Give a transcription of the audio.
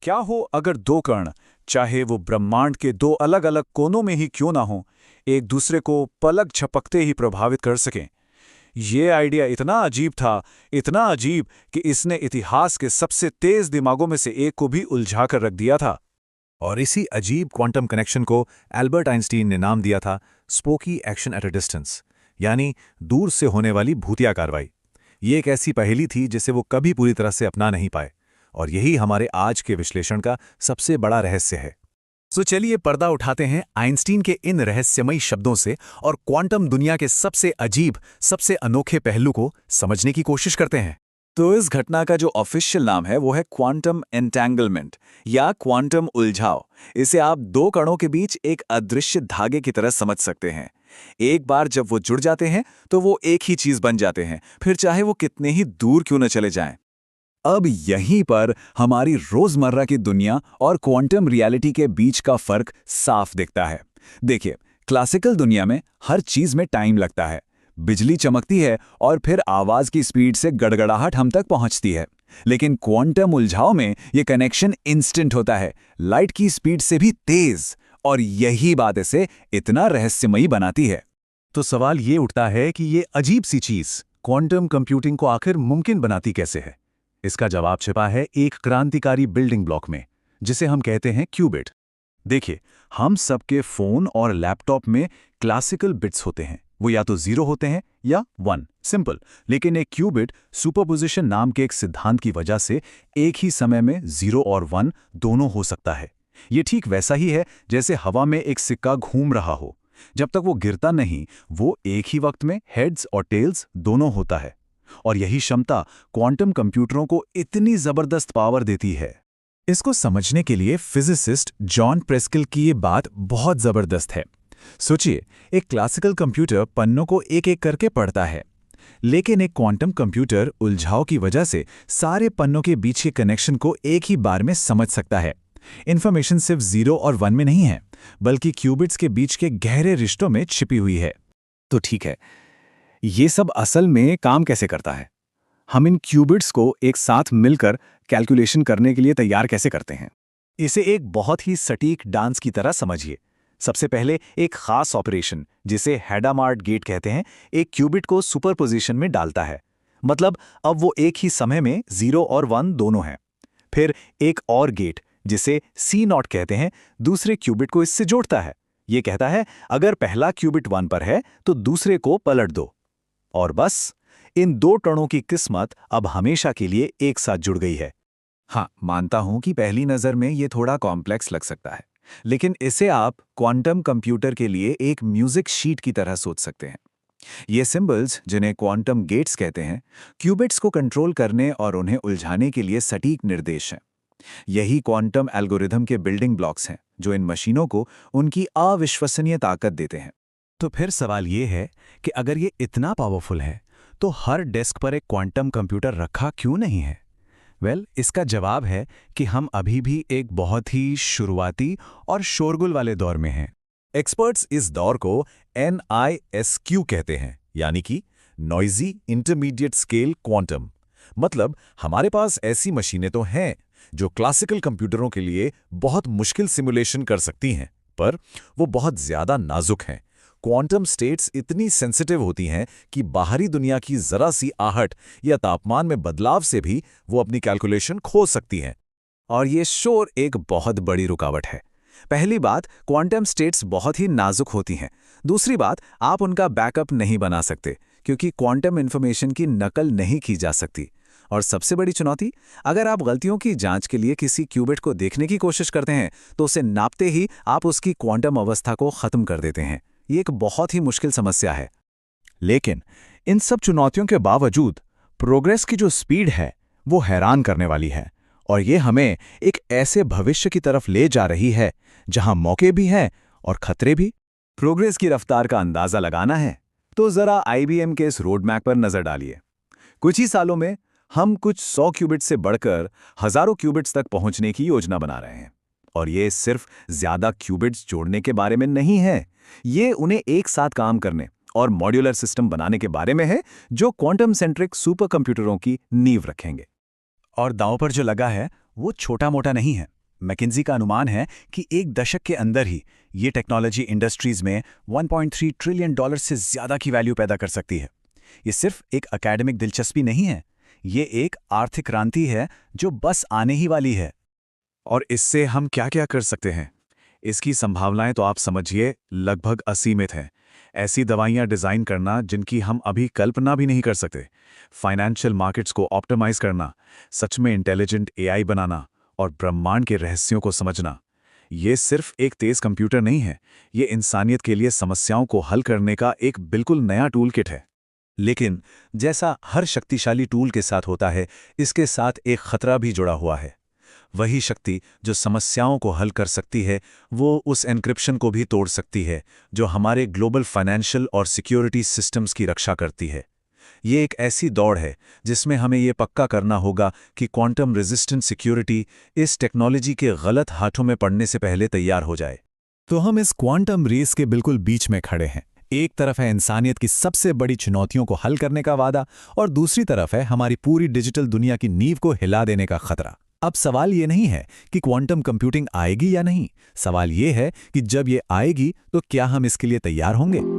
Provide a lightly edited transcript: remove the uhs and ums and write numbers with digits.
क्या हो अगर दो कण, चाहे वो ब्रह्मांड के दो अलग अलग कोनों में ही क्यों ना हो, एक दूसरे को पलक झपकते ही प्रभावित कर सकें। ये आइडिया इतना अजीब था, इतना अजीब कि इसने इतिहास के सबसे तेज दिमागों में से एक को भी उलझा कर रख दिया था। और इसी अजीब क्वांटम कनेक्शन को एल्बर्ट आइंस्टीन ने नाम दिया था spooky action at a distance, यानी दूर से होने वाली भूतिया कार्रवाई। ये एक ऐसी पहेली थी जिसे वो कभी पूरी तरह से अपना नहीं पाए, और यही हमारे आज के विश्लेषण का सबसे बड़ा रहस्य है। तो चलिए पर्दा उठाते हैं आइंस्टीन के इन रहस्यमयी शब्दों से और क्वांटम दुनिया के सबसे अजीब, सबसे अनोखे पहलू को समझने की कोशिश करते हैं। तो इस घटना का जो ऑफिशियल नाम है वो है क्वांटम एंटेंगलमेंट या क्वांटम उलझाव। इसे आप दो कणों के बीच एक अदृश्य धागे की तरह समझ सकते हैं। एक बार जब वो जुड़ जाते हैं तो वो एक ही चीज बन जाते हैं, फिर चाहे वो कितने ही दूर क्यों न चले जाएं। अब यहीं पर हमारी रोजमर्रा की दुनिया और क्वांटम रियलिटी के बीच का फर्क साफ दिखता है। देखिए, क्लासिकल दुनिया में हर चीज में टाइम लगता है। बिजली चमकती है और फिर आवाज की स्पीड से गड़गड़ाहट हम तक पहुंचती है। लेकिन क्वांटम उलझाव में ये कनेक्शन इंस्टेंट होता है, लाइट की स्पीड से भी तेज। और यही बात इसे इतना रहस्यमयी बनाती है। तो सवाल ये उठता है कि ये अजीब सी चीज क्वांटम कंप्यूटिंग को आखिर मुमकिन बनाती कैसे है। इसका जवाब छिपा है एक क्रांतिकारी बिल्डिंग ब्लॉक में, जिसे हम कहते हैं क्यूबिट। देखिए, हम सबके फोन और लैपटॉप में क्लासिकल बिट्स होते हैं। वो या तो 0 होते हैं या 1, सिंपल। लेकिन एक क्यूबिट सुपरपोजिशन नाम के एक सिद्धांत की वजह से एक ही समय में 0 और 1 दोनों हो सकता है। ये ठीक वैसा ही है जैसे हवा में एक सिक्का घूम रहा हो। जब तक वो गिरता नहीं, वो एक ही वक्त में हेड्स और टेल्स दोनों होता है। और यही क्षमता क्वांटम कंप्यूटरों को इतनी जबरदस्त पावर देती है। इसको समझने के लिए फिजिसिस्ट जॉन प्रेस्किल की ये बात बहुत जबरदस्त है। सोचिए, एक क्लासिकल कंप्यूटर पन्नों को एक एक करके पढ़ता है, लेकिन एक क्वांटम कंप्यूटर उलझाव की वजह से सारे पन्नों के बीच के कनेक्शन को एक ही बार में समझ सकता है। इंफॉर्मेशन सिर्फ 0 और 1 में नहीं है, बल्कि क्यूबिट्स के बीच के गहरे रिश्तों में छिपी हुई है। तो ठीक है, ये सब असल में काम कैसे करता है? हम इन क्यूबिट्स को एक साथ मिलकर कैलकुलेशन करने के लिए तैयार कैसे करते हैं? इसे एक बहुत ही सटीक डांस की तरह समझिए। सबसे पहले एक खास ऑपरेशन, जिसे हैडामार्ट गेट कहते हैं, एक क्यूबिट को सुपरपोजिशन में डालता है। मतलब अब वो एक ही समय में 0 और 1 दोनों हैं। फिर एक और गेट, जिसे C0 कहते हैं, दूसरे क्यूबिट को इससे जोड़ता है। ये कहता है अगर पहला क्यूबिट 1 पर है तो दूसरे को पलट दो। और बस, इन दो टणों की किस्मत अब हमेशा के लिए एक साथ जुड़ गई है। हाँ, मानता हूं कि पहली नजर में ये थोड़ा कॉम्प्लेक्स लग सकता है, लेकिन इसे आप क्वांटम कंप्यूटर के लिए एक म्यूजिक शीट की तरह सोच सकते हैं। ये सिंबल्स, जिन्हें क्वांटम गेट्स कहते हैं, क्यूबिट्स को कंट्रोल करने और उन्हें उलझाने के लिए सटीक निर्देश हैं। यही क्वांटम एल्गोरिथम के बिल्डिंग ब्लॉक्स हैं, जो इन मशीनों को उनकी अविश्वसनीय ताकत देते हैं। तो फिर सवाल ये है कि अगर ये इतना पावरफुल है, तो हर डेस्क पर एक क्वांटम कंप्यूटर रखा क्यों नहीं है? इसका जवाब है कि हम अभी भी एक बहुत ही शुरुआती और शोरगुल वाले दौर में हैं। एक्सपर्ट्स इस दौर को NISQ कहते हैं, यानी कि नॉइजी इंटरमीडिएट स्केल क्वांटम। मतलब हमारे पास ऐसी मशीनें तो हैं जो क्लासिकल कंप्यूटरों के लिए बहुत मुश्किल सिमुलेशन कर सकती हैं, पर वो बहुत ज्यादा नाजुक हैं। क्वांटम स्टेट्स इतनी सेंसिटिव होती हैं कि बाहरी दुनिया की जरा सी आहट या तापमान में बदलाव से भी वो अपनी कैलकुलेशन खो सकती हैं। और ये शोर एक बहुत बड़ी रुकावट है। पहली बात, क्वांटम स्टेट्स बहुत ही नाजुक होती हैं। दूसरी बात, आप उनका बैकअप नहीं बना सकते, क्योंकि क्वांटम इंफॉर्मेशन की नकल नहीं की जा सकती। और सबसे बड़ी चुनौती, अगर आप गलतियों की जांच के लिए किसी क्यूबिट को देखने की कोशिश करते हैं, तो उसे नापते ही आप उसकी क्वांटम अवस्था को खत्म कर देते हैं। ये एक बहुत ही मुश्किल समस्या है। लेकिन इन सब चुनौतियों के बावजूद प्रोग्रेस की जो स्पीड है, वो हैरान करने वाली है। और ये हमें एक ऐसे भविष्य की तरफ ले जा रही है जहां मौके भी हैं और खतरे भी। प्रोग्रेस की रफ्तार का अंदाजा लगाना है तो जरा IBM के इस रोडमैप पर नजर डालिए। कुछ ही सालों में हम कुछ 100 क्यूबिट से बढ़कर हजारों क्यूबिट्स तक पहुंचने की योजना बना रहे हैं। और ये सिर्फ ज्यादा क्यूबिट्स जोड़ने के बारे में नहीं है, ये उन्हें एक साथ काम करने और मॉड्यूलर सिस्टम बनाने के बारे में है, जो क्वांटम सेंट्रिक सुपर कंप्यूटरों की नींव रखेंगे। और दांव पर जो लगा है वो छोटा मोटा नहीं है। मैकिन्जी का अनुमान है कि एक दशक के अंदर ही ये टेक्नोलॉजी इंडस्ट्रीज में 1.3 ट्रिलियन डॉलर से ज़्यादा की वैल्यू पैदा कर सकती है। ये सिर्फ एक एकेडमिक दिलचस्पी नहीं है, ये एक आर्थिक क्रांति है जो बस आने ही वाली है। और इससे हम क्या-क्या कर सकते हैं? इसकी संभावनाएं तो आप समझिए लगभग असीमित हैं। ऐसी दवाइयां डिज़ाइन करना जिनकी हम अभी कल्पना भी नहीं कर सकते, फाइनेंशियल मार्केट्स को ऑप्टिमाइज करना, सच में इंटेलिजेंट एआई बनाना और ब्रह्मांड के रहस्यों को समझना। ये सिर्फ एक तेज कंप्यूटर नहीं है, ये इंसानियत के लिए समस्याओं को हल करने का एक बिल्कुल नया टूल किट है। लेकिन जैसा हर शक्तिशाली टूल के साथ होता है, इसके साथ एक खतरा भी जुड़ा हुआ है। वही शक्ति जो समस्याओं को हल कर सकती है, वो उस एन्क्रिप्शन को भी तोड़ सकती है जो हमारे ग्लोबल फाइनेंशियल और सिक्योरिटी सिस्टम्स की रक्षा करती है। ये एक ऐसी दौड़ है जिसमें हमें ये पक्का करना होगा कि क्वांटम रेजिस्टेंट सिक्योरिटी इस टेक्नोलॉजी के गलत हाथों में पड़ने से पहले तैयार हो जाए। तो हम इस क्वांटम रेस के बिल्कुल बीच में खड़े हैं। एक तरफ है इंसानियत की सबसे बड़ी चुनौतियों को हल करने का वादा, और दूसरी तरफ है हमारी पूरी डिजिटल दुनिया की नींव को हिला देने का खतरा। अब सवाल ये नहीं है कि क्वांटम कंप्यूटिंग आएगी या नहीं, सवाल ये है कि जब ये आएगी तो क्या हम इसके लिए तैयार होंगे।